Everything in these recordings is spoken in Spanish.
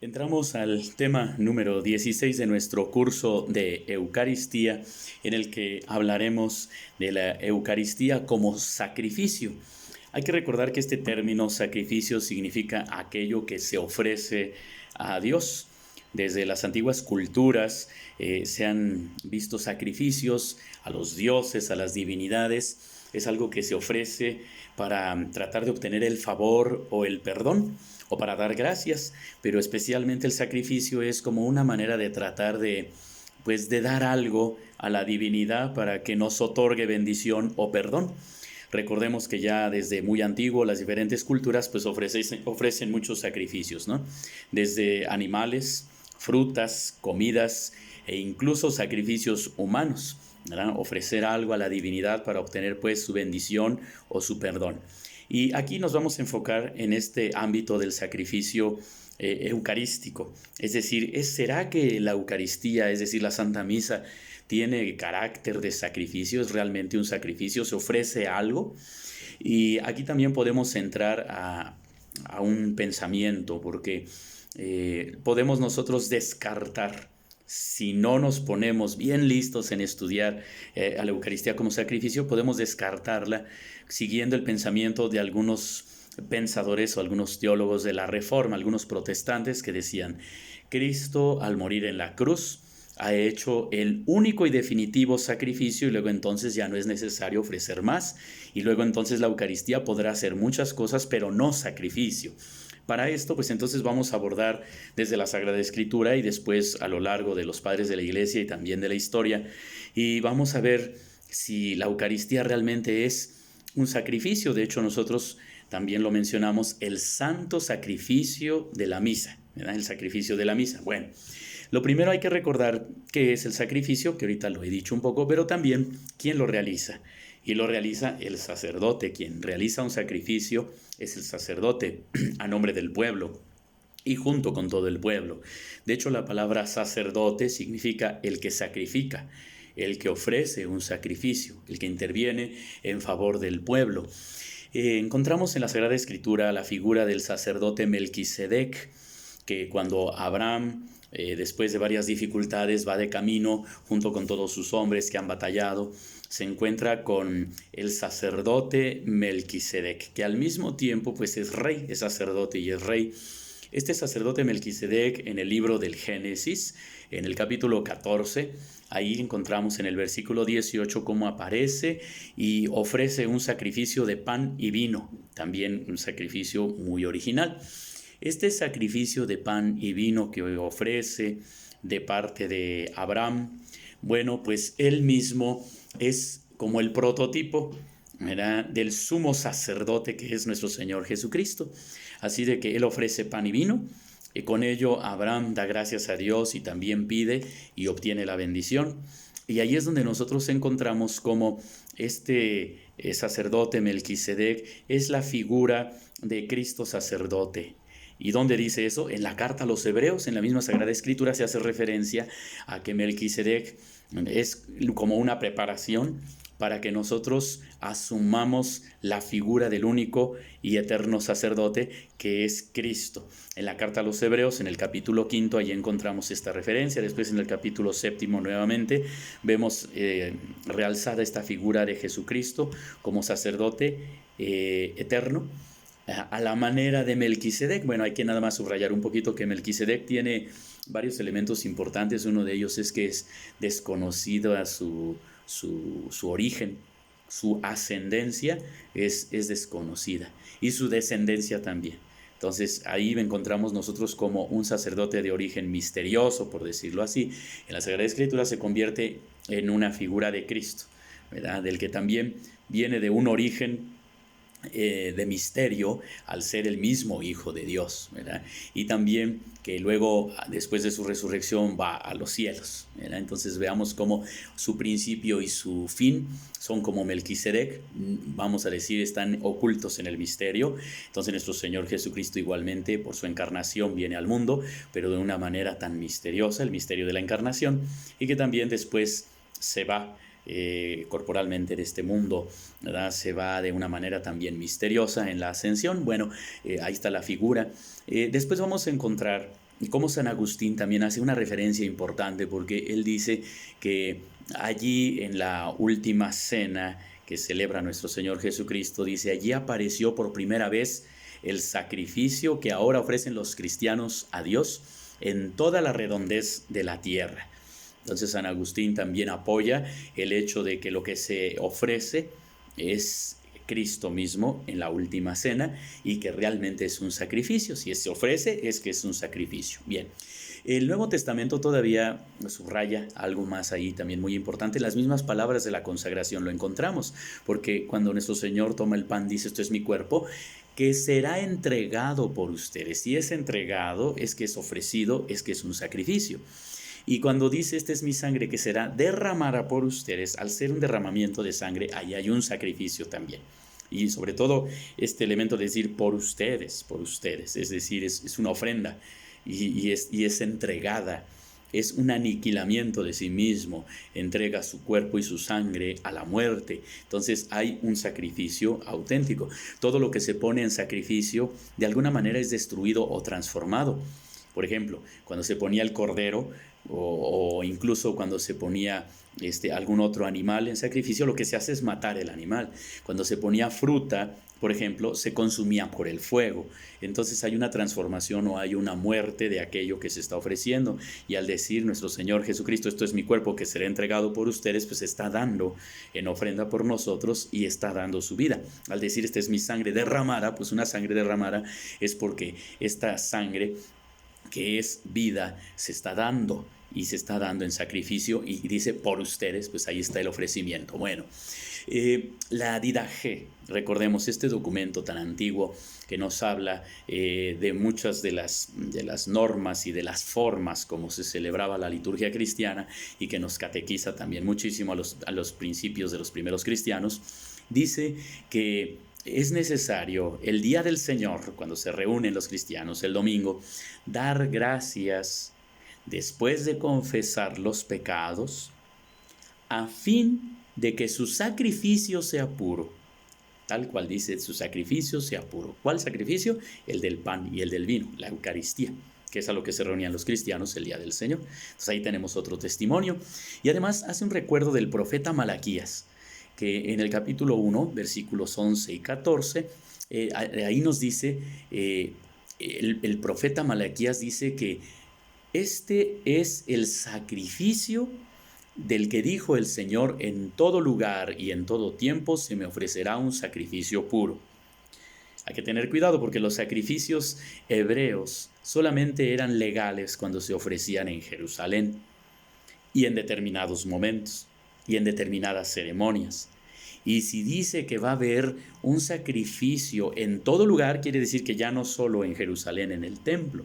Entramos al tema número 16 de nuestro curso de Eucaristía, en el que hablaremos de la Eucaristía como sacrificio. Hay que recordar que este término sacrificio significa aquello que se ofrece a Dios. Desde las antiguas culturas se han visto sacrificios a los dioses, a las divinidades. Es algo que se ofrece para tratar de obtener el favor o el perdón, o para dar gracias, pero especialmente el sacrificio es como una manera de tratar de dar algo a la divinidad para que nos otorgue bendición o perdón. Recordemos que ya desde muy antiguo las diferentes culturas pues ofrecen muchos sacrificios, ¿no? Desde animales, frutas, comidas e incluso sacrificios humanos, ¿verdad? Ofrecer algo a la divinidad para obtener pues su bendición o su perdón. Y aquí nos vamos a enfocar en este ámbito del sacrificio eucarístico. Es decir, ¿será que la Eucaristía, es decir, la Santa Misa, tiene carácter de sacrificio? ¿Es realmente un sacrificio? ¿Se ofrece algo? Y aquí también podemos entrar a un pensamiento, porque podemos nosotros descartar, si no nos ponemos bien listos en estudiar a la Eucaristía como sacrificio, podemos descartarla siguiendo el pensamiento de algunos pensadores o algunos teólogos de la Reforma, algunos protestantes que decían: Cristo al morir en la cruz ha hecho el único y definitivo sacrificio, y luego entonces ya no es necesario ofrecer más, y luego entonces la Eucaristía podrá hacer muchas cosas, pero no sacrificio. Para esto, pues entonces vamos a abordar desde la Sagrada Escritura y después a lo largo de los padres de la Iglesia y también de la historia, y vamos a ver si la Eucaristía realmente es un sacrificio. De hecho, nosotros también lo mencionamos, el santo sacrificio de la misa, ¿verdad? El sacrificio de la misa. Bueno, lo primero hay que recordar qué es el sacrificio, que ahorita lo he dicho un poco, pero también quién lo realiza. Y lo realiza el sacerdote. Quien realiza un sacrificio es el sacerdote a nombre del pueblo y junto con todo el pueblo. De hecho, la palabra sacerdote significa el que sacrifica, el que ofrece un sacrificio, el que interviene en favor del pueblo. Encontramos en la Sagrada Escritura la figura del sacerdote Melquisedec, que cuando Abraham, después de varias dificultades, va de camino junto con todos sus hombres que han batallado, se encuentra con el sacerdote Melquisedec, que al mismo tiempo pues es rey, es sacerdote y es rey. Este sacerdote Melquisedec, en el libro del Génesis, en el capítulo 14, ahí encontramos en el versículo 18 cómo aparece y ofrece un sacrificio de pan y vino, también un sacrificio muy original. Este sacrificio de pan y vino que ofrece de parte de Abraham, bueno, pues él mismo es como el prototipo, ¿verdad?, del sumo sacerdote que es nuestro Señor Jesucristo. Así de que él ofrece pan y vino, y con ello Abraham da gracias a Dios y también pide y obtiene la bendición. Y ahí es donde nosotros encontramos como este sacerdote Melquisedec es la figura de Cristo sacerdote. ¿Y dónde dice eso? En la carta a los Hebreos, en la misma Sagrada Escritura, se hace referencia a que Melquisedec es como una preparación para que nosotros asumamos la figura del único y eterno sacerdote que es Cristo. En la carta a los Hebreos, en el capítulo 5, allí encontramos esta referencia. Después en el capítulo 7 nuevamente vemos realzada esta figura de Jesucristo como sacerdote eterno, a la manera de Melquisedec. Bueno, hay que nada más subrayar un poquito que Melquisedec tiene varios elementos importantes. Uno de ellos es que es desconocido a su origen, su ascendencia es desconocida y su descendencia también. Entonces ahí encontramos nosotros como un sacerdote de origen misterioso, por decirlo así. En la Sagrada Escritura se convierte en una figura de Cristo, ¿verdad?, del que también viene de un origen de misterio al ser el mismo Hijo de Dios, ¿verdad? Y también que luego, después de su resurrección, va a los cielos, ¿verdad? Entonces veamos cómo su principio y su fin son como Melquisedec, vamos a decir, están ocultos en el misterio. Entonces nuestro Señor Jesucristo igualmente, por su encarnación, viene al mundo, pero de una manera tan misteriosa, el misterio de la encarnación, y que también después se va corporalmente de este mundo, ¿verdad? Se va de una manera también misteriosa en la ascensión. Bueno, ahí está la figura. Después vamos a encontrar como San Agustín también hace una referencia importante, porque él dice que allí en la última cena que celebra nuestro Señor Jesucristo, dice, allí apareció por primera vez el sacrificio que ahora ofrecen los cristianos a Dios en toda la redondez de la tierra. Entonces San Agustín también apoya el hecho de que lo que se ofrece es Cristo mismo en la última cena y que realmente es un sacrificio. Si se ofrece, es que es un sacrificio. Bien, el Nuevo Testamento todavía subraya algo más ahí también muy importante. Las mismas palabras de la consagración lo encontramos, porque cuando nuestro Señor toma el pan, dice, esto es mi cuerpo, que será entregado por ustedes. Si es entregado, es que es ofrecido, es que es un sacrificio. Y cuando dice, esta es mi sangre que será derramada por ustedes, al ser un derramamiento de sangre, ahí hay un sacrificio también. Y sobre todo este elemento de decir por ustedes, es decir, es una ofrenda y es entregada. Es un aniquilamiento de sí mismo, entrega su cuerpo y su sangre a la muerte. Entonces hay un sacrificio auténtico. Todo lo que se pone en sacrificio de alguna manera es destruido o transformado. Por ejemplo, cuando se ponía el cordero o incluso cuando se ponía algún otro animal en sacrificio, lo que se hace es matar el animal. Cuando se ponía fruta, por ejemplo, se consumía por el fuego. Entonces hay una transformación o hay una muerte de aquello que se está ofreciendo. Y al decir nuestro Señor Jesucristo, esto es mi cuerpo que será entregado por ustedes, pues está dando en ofrenda por nosotros y está dando su vida. Al decir esta es mi sangre derramada, pues una sangre derramada es porque esta sangre que es vida se está dando y se está dando en sacrificio y dice por ustedes, pues ahí está el ofrecimiento. Bueno, la Didache, recordemos este documento tan antiguo que nos habla de muchas de las normas y de las formas como se celebraba la liturgia cristiana y que nos catequiza también muchísimo a los principios de los primeros cristianos, dice que es necesario el día del Señor, cuando se reúnen los cristianos el domingo, dar gracias después de confesar los pecados, a fin de que su sacrificio sea puro. Tal cual dice, su sacrificio sea puro. ¿Cuál sacrificio? El del pan y el del vino, la Eucaristía, que es a lo que se reunían los cristianos el día del Señor. Entonces ahí tenemos otro testimonio. Y además hace un recuerdo del profeta Malaquías, que en el capítulo 1, versículos 11 y 14, ahí nos dice, el profeta Malaquías dice que este es el sacrificio del que dijo el Señor, en todo lugar y en todo tiempo se me ofrecerá un sacrificio puro. Hay que tener cuidado porque los sacrificios hebreos solamente eran legales cuando se ofrecían en Jerusalén y en determinados momentos y en determinadas ceremonias. Y si dice que va a haber un sacrificio en todo lugar, quiere decir que ya no solo en Jerusalén, en el templo.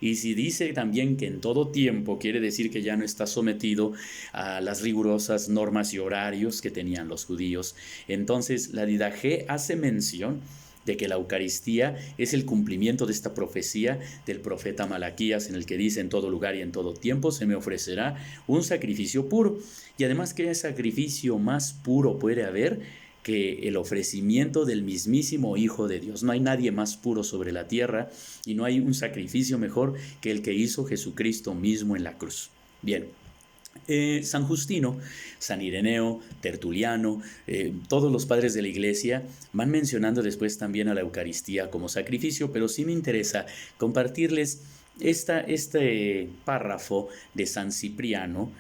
Y si dice también que en todo tiempo, quiere decir que ya no está sometido a las rigurosas normas y horarios que tenían los judíos. Entonces la Didache hace mención de que la Eucaristía es el cumplimiento de esta profecía del profeta Malaquías, en el que dice, en todo lugar y en todo tiempo se me ofrecerá un sacrificio puro. Y además, ¿qué sacrificio más puro puede haber que el ofrecimiento del mismísimo Hijo de Dios? No hay nadie más puro sobre la tierra y no hay un sacrificio mejor que el que hizo Jesucristo mismo en la cruz. Bien. San Justino, San Ireneo, Tertuliano, todos los padres de la Iglesia van mencionando después también a la Eucaristía como sacrificio, pero sí me interesa compartirles este párrafo de San Cipriano,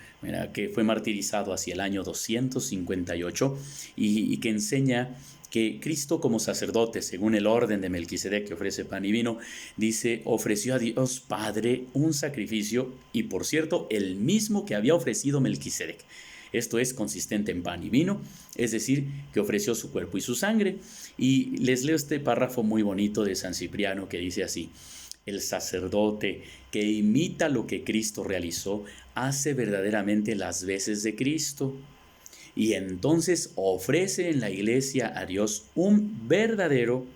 que fue martirizado hacia el año 258 y que enseña que Cristo como sacerdote, según el orden de Melquisedec que ofrece pan y vino, dice, ofreció a Dios Padre un sacrificio y, por cierto, el mismo que había ofrecido Melquisedec. Esto es consistente en pan y vino, es decir, que ofreció su cuerpo y su sangre. Y les leo este párrafo muy bonito de San Cipriano que dice así: el sacerdote que imita lo que Cristo realizó hace verdaderamente las veces de Cristo. Y entonces ofrece en la iglesia a Dios un verdadero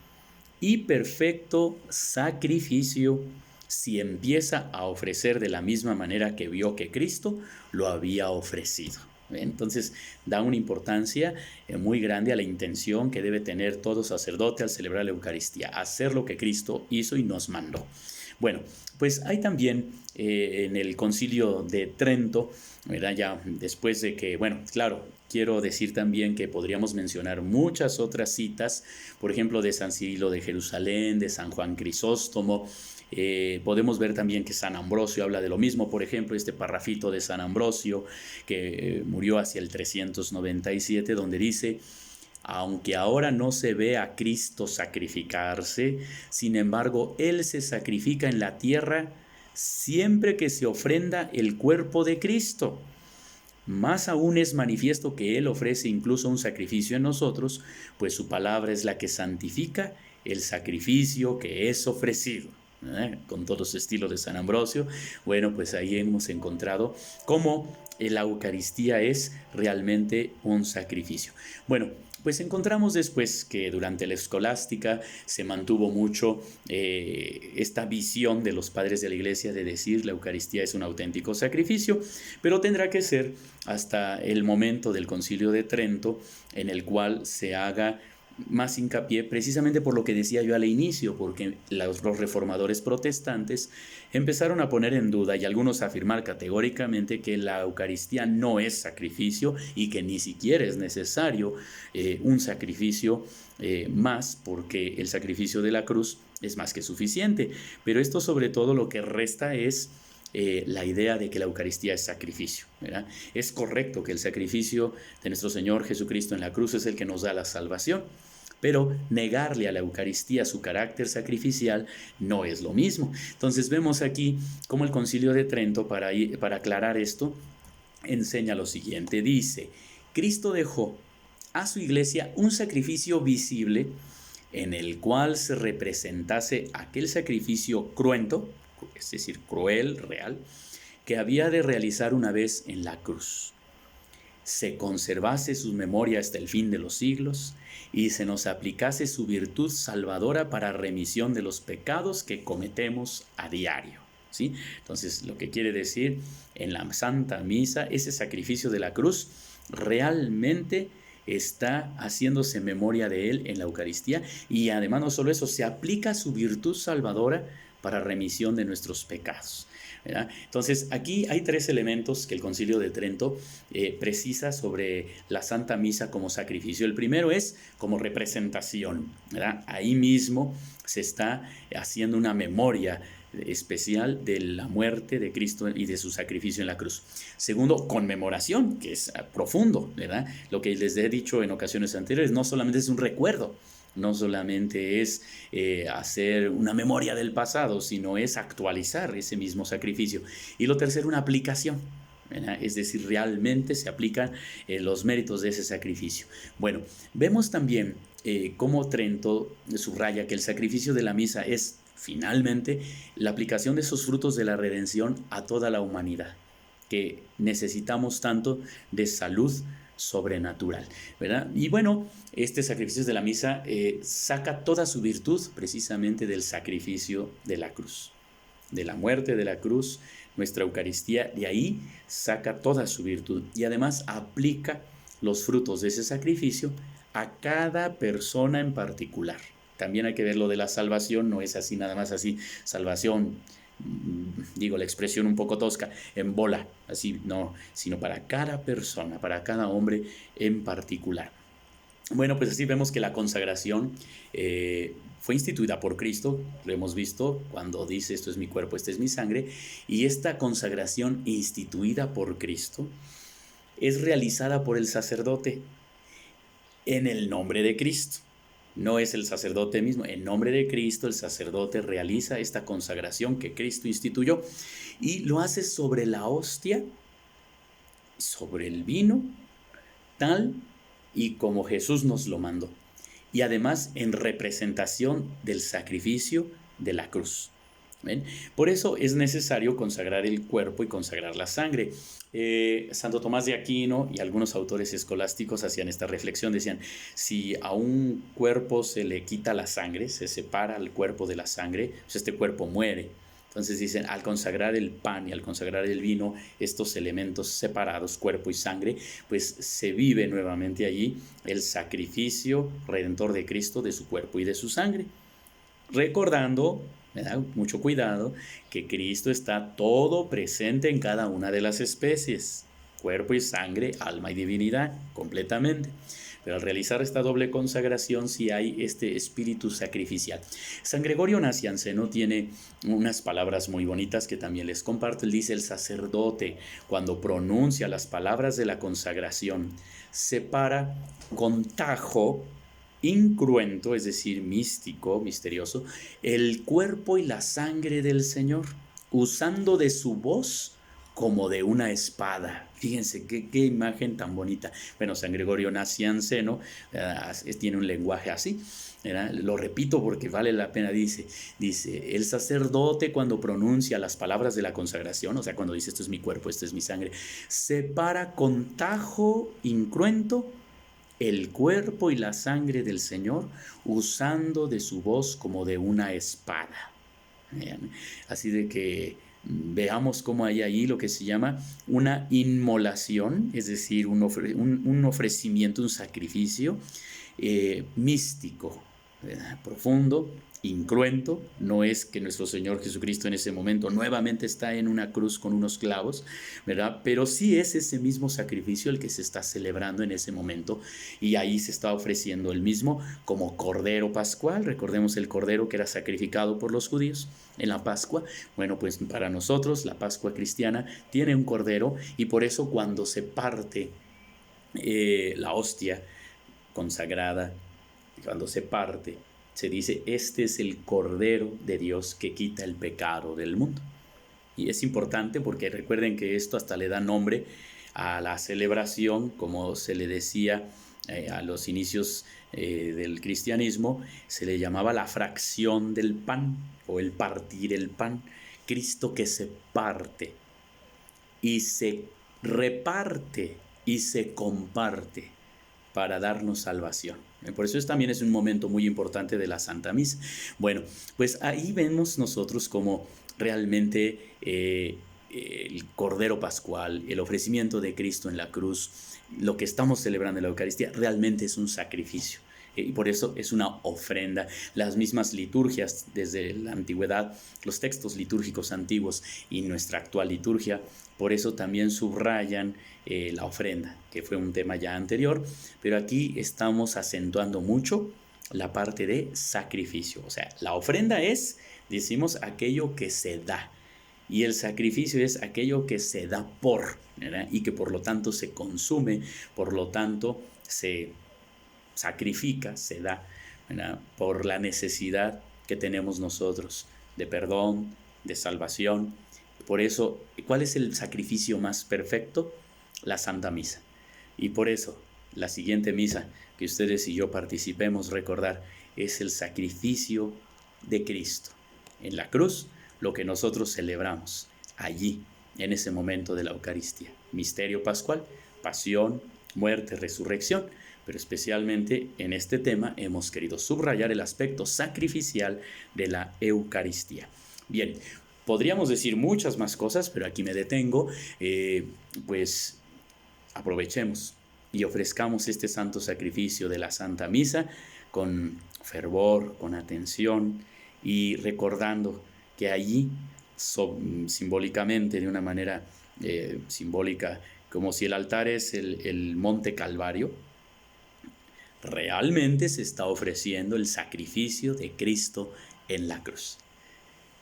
y perfecto sacrificio si empieza a ofrecer de la misma manera que vio que Cristo lo había ofrecido. Entonces da una importancia muy grande a la intención que debe tener todo sacerdote al celebrar la Eucaristía, hacer lo que Cristo hizo y nos mandó. Bueno, pues hay también en el Concilio de Trento, ¿verdad? Ya después de que, bueno, claro, quiero decir también que podríamos mencionar muchas otras citas, por ejemplo, de San Cirilo de Jerusalén, de San Juan Crisóstomo. Podemos ver también que San Ambrosio habla de lo mismo, por ejemplo, este parrafito de San Ambrosio, que murió hacia el 397, donde dice: aunque ahora no se ve a Cristo sacrificarse, sin embargo, Él se sacrifica en la tierra siempre que se ofrenda el cuerpo de Cristo. Más aún es manifiesto que Él ofrece incluso un sacrificio en nosotros, pues su palabra es la que santifica el sacrificio que es ofrecido. Con todo su estilo de San Ambrosio, bueno, pues ahí hemos encontrado cómo la Eucaristía es realmente un sacrificio. Bueno, pues encontramos después que durante la escolástica se mantuvo mucho esta visión de los padres de la Iglesia de decir la Eucaristía es un auténtico sacrificio, pero tendrá que ser hasta el momento del Concilio de Trento en el cual se haga más hincapié precisamente por lo que decía yo al inicio, porque los reformadores protestantes empezaron a poner en duda y algunos a afirmar categóricamente que la Eucaristía no es sacrificio y que ni siquiera es necesario un sacrificio más, porque el sacrificio de la cruz es más que suficiente. Pero esto sobre todo lo que resta es la idea de que la Eucaristía es sacrificio, ¿verdad? Es correcto que el sacrificio de nuestro Señor Jesucristo en la cruz es el que nos da la salvación, pero negarle a la Eucaristía su carácter sacrificial no es lo mismo. Entonces vemos aquí cómo el Concilio de Trento, para aclarar esto, enseña lo siguiente. Dice: Cristo dejó a su iglesia un sacrificio visible en el cual se representase aquel sacrificio cruento, es decir, cruel, real, que había de realizar una vez en la cruz. Se conservase su memoria hasta el fin de los siglos y se nos aplicase su virtud salvadora para remisión de los pecados que cometemos a diario. ¿Sí? Entonces, lo que quiere decir en la Santa Misa, ese sacrificio de la cruz realmente está haciéndose memoria de él en la Eucaristía, y además no solo eso, se aplica su virtud salvadora para remisión de nuestros pecados, ¿verdad? Entonces, aquí hay tres elementos que el Concilio de Trento precisa sobre la Santa Misa como sacrificio. El primero es como representación, ¿verdad? Ahí mismo se está haciendo una memoria especial de la muerte de Cristo y de su sacrificio en la cruz. Segundo, conmemoración, que es profundo, ¿verdad? Lo que les he dicho en ocasiones anteriores, no solamente es un recuerdo, no solamente es hacer una memoria del pasado, sino es actualizar ese mismo sacrificio. Y lo tercero, una aplicación, ¿verdad? Es decir, realmente se aplican los méritos de ese sacrificio. Bueno, vemos también cómo Trento subraya que el sacrificio de la misa es finalmente la aplicación de esos frutos de la redención a toda la humanidad, que necesitamos tanto de salud sobrenatural, ¿verdad? Y bueno, este sacrificio de la misa saca toda su virtud precisamente del sacrificio de la cruz, de la muerte de la cruz. Nuestra Eucaristía de ahí saca toda su virtud y además aplica los frutos de ese sacrificio a cada persona en particular. También hay que ver lo de la salvación, no es así nada más así, salvación, digo la expresión un poco tosca, en bola, así no, sino para cada persona, para cada hombre en particular. Bueno, pues así vemos que la consagración fue instituida por Cristo, lo hemos visto cuando dice esto es mi cuerpo, esta es mi sangre, y esta consagración instituida por Cristo es realizada por el sacerdote en el nombre de Cristo. No es el sacerdote mismo, en nombre de Cristo el sacerdote realiza esta consagración que Cristo instituyó y lo hace sobre la hostia, sobre el vino, tal y como Jesús nos lo mandó, y además en representación del sacrificio de la cruz. ¿Ven? Por eso es necesario consagrar el cuerpo y consagrar la sangre. Santo Tomás de Aquino y algunos autores escolásticos hacían esta reflexión, decían, si a un cuerpo se le quita la sangre, se separa el cuerpo de la sangre, pues este cuerpo muere. Entonces dicen, al consagrar el pan y al consagrar el vino, estos elementos separados, cuerpo y sangre, pues se vive nuevamente allí el sacrificio redentor de Cristo, de su cuerpo y de su sangre. Recordando ¿verdad? Mucho cuidado, que Cristo está todo presente en cada una de las especies, cuerpo y sangre, alma y divinidad, completamente. Pero al realizar esta doble consagración sí hay este espíritu sacrificial. San Gregorio Nacianceno tiene unas palabras muy bonitas que también les comparto. Él dice: el sacerdote, cuando pronuncia las palabras de la consagración, separa con tajo incruento, es decir, místico, misterioso, el cuerpo y la sangre del Señor, usando de su voz como de una espada. Fíjense qué imagen tan bonita. Bueno, San Gregorio Nacianceno tiene un lenguaje así. Lo repito porque vale la pena. Dice, el sacerdote, cuando pronuncia las palabras de la consagración, o sea, cuando dice esto es mi cuerpo, esto es mi sangre, separa con tajo incruento el cuerpo y la sangre del Señor, usando de su voz como de una espada. Así de que veamos cómo hay ahí lo que se llama una inmolación, es decir, un ofrecimiento, un sacrificio místico, ¿verdad? Profundo, incruento. No es que nuestro Señor Jesucristo en ese momento nuevamente está en una cruz con unos clavos, ¿verdad? Pero sí es ese mismo sacrificio el que se está celebrando en ese momento, y ahí se está ofreciendo el mismo como cordero pascual. Recordemos el cordero que era sacrificado por los judíos en la Pascua. Bueno, pues para nosotros la Pascua cristiana tiene un cordero, y por eso cuando se parte la hostia consagrada, cuando se parte, se dice: este es el Cordero de Dios que quita el pecado del mundo. Y es importante porque recuerden que esto hasta le da nombre a la celebración, como se le decía a los inicios del cristianismo, se le llamaba la fracción del pan o el partir el pan. Cristo que se parte y se reparte y se comparte para darnos salvación. Por eso también es un momento muy importante de la Santa Misa. Bueno, pues ahí vemos nosotros cómo realmente el Cordero Pascual, el ofrecimiento de Cristo en la cruz, lo que estamos celebrando en la Eucaristía, realmente es un sacrificio. Y por eso es una ofrenda. Las mismas liturgias desde la antigüedad, los textos litúrgicos antiguos y nuestra actual liturgia, por eso también subrayan la ofrenda, que fue un tema ya anterior, pero aquí estamos acentuando mucho la parte de sacrificio. O sea, la ofrenda es, decimos, aquello que se da, y el sacrificio es aquello que se da por, ¿verdad? Y que por lo tanto se consume, por lo tanto se sacrifica, se da, ¿verdad? Por la necesidad que tenemos nosotros de perdón, de salvación. Por eso, ¿cuál es el sacrificio más perfecto? La Santa Misa. Y por eso, la siguiente misa que ustedes y yo participemos, recordar, es el sacrificio de Cristo en la cruz, lo que nosotros celebramos allí, en ese momento de la Eucaristía. Misterio pascual, pasión, muerte, resurrección, pero especialmente en este tema hemos querido subrayar el aspecto sacrificial de la Eucaristía. Bien, podríamos decir muchas más cosas, pero aquí me detengo. Pues aprovechemos y ofrezcamos este santo sacrificio de la Santa Misa con fervor, con atención, y recordando que allí, simbólicamente, de una manera simbólica, como si el altar es el Monte Calvario, realmente se está ofreciendo el sacrificio de Cristo en la cruz.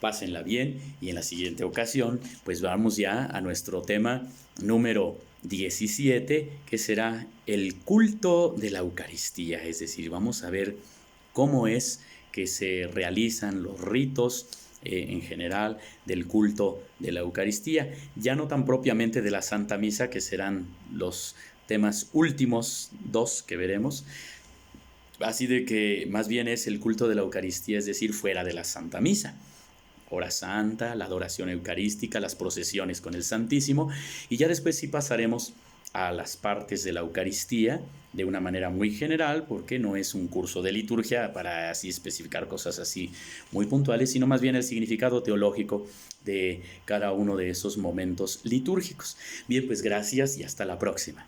Pásenla bien, y en la siguiente ocasión pues vamos ya a nuestro tema número 17, que será el culto de la Eucaristía. Es decir, vamos a ver cómo es que se realizan los ritos en general del culto de la Eucaristía, ya no tan propiamente de la Santa Misa, que serán los temas últimos dos que veremos. Así de que más bien es el culto de la Eucaristía, es decir, fuera de la Santa Misa. Hora Santa, la adoración eucarística, las procesiones con el Santísimo, y ya después sí pasaremos a las partes de la Eucaristía de una manera muy general, porque no es un curso de liturgia para así especificar cosas así muy puntuales, sino más bien el significado teológico de cada uno de esos momentos litúrgicos. Bien, pues gracias y hasta la próxima.